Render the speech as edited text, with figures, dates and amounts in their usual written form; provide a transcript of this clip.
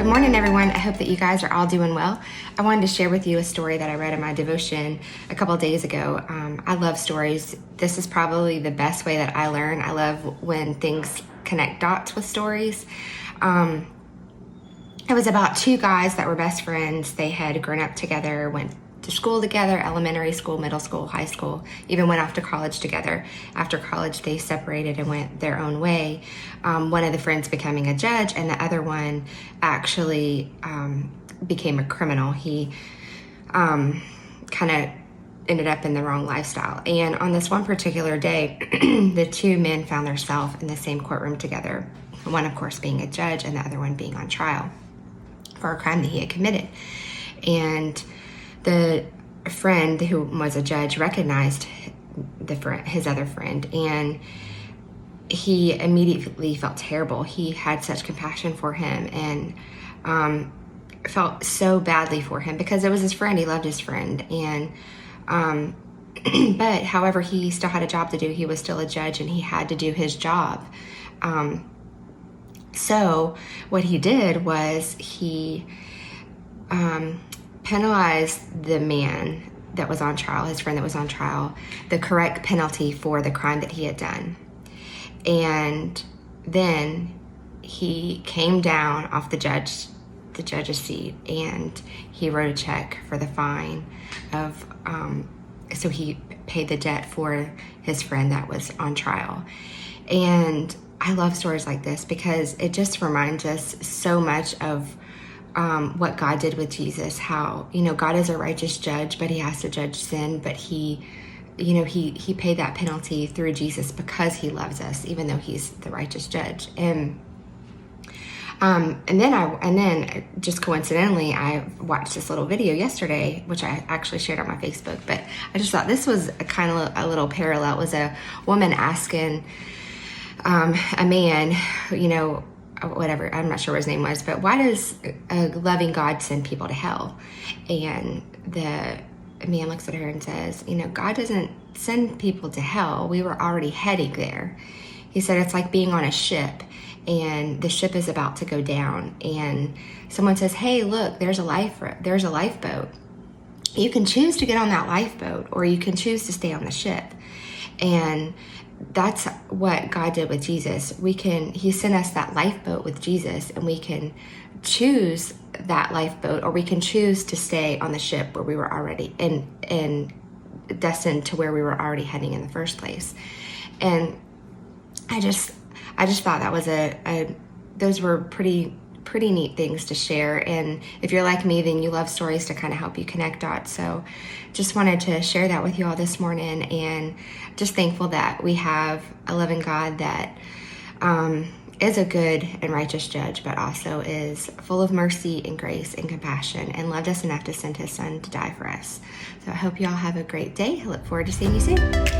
morning, everyone. I hope that you guys are all doing well. I wanted to share with you a story that I read in my devotion a couple of days ago. I love stories. This is probably the best way that I learn. I love when things connect dots with stories. It was about two guys that were best friends. They had grown up together, went to school together, elementary school, middle school, high school, even went off to college together. After college, they separated and went their own way. One of the friends becoming a judge, and the other one actually became a criminal. He kind of ended up in the wrong lifestyle. And on this one particular day, the two men found themselves in the same courtroom together. One, of course, being a judge, and the other one being on trial for a crime that he had committed. And the friend who was a judge recognized his other friend, and he immediately felt terrible. He had such compassion for him and felt so badly for him because it was his friend. He loved his friend. And but however, he still had a job to do. He was still a judge and he had to do his job. So what he did was he penalized the man that was on trial, his friend that was on trial, the correct penalty for the crime that he had done. And then he came down off the judge's seat, and he wrote a check for the fine of, so he paid the debt for his friend that was on trial. And I love stories like this because it just reminds us so much of what God did with Jesus, how, God is a righteous judge, but he has to judge sin, but he paid that penalty through Jesus because he loves us, even though he's the righteous judge. And then just coincidentally, I watched this little video yesterday, which I actually shared on my Facebook, but I just thought this was a little parallel. It was a woman asking a man, whatever, I'm not sure what his name was, but why does a loving God send people to hell? And the man looks at her and says, God doesn't send people to hell. We were already heading there. He said, it's like being on a ship and the ship is about to go down and someone says, hey, look, there's a lifeboat. You can choose to get on that lifeboat or you can choose to stay on the ship. And that's what God did with Jesus. He sent us that lifeboat with Jesus, and we can choose that lifeboat, or we can choose to stay on the ship where we were already and destined to where we were already heading in the first place. And I just thought that was those were pretty neat things to share. And if you're like me, then you love stories to kind of help you connect dots. So just wanted to share that with you all this morning, and just thankful that we have a loving God that is a good and righteous judge, but also is full of mercy and grace and compassion and loved us enough to send his son to die for us. So I hope you all have a great day. I look forward to seeing you soon.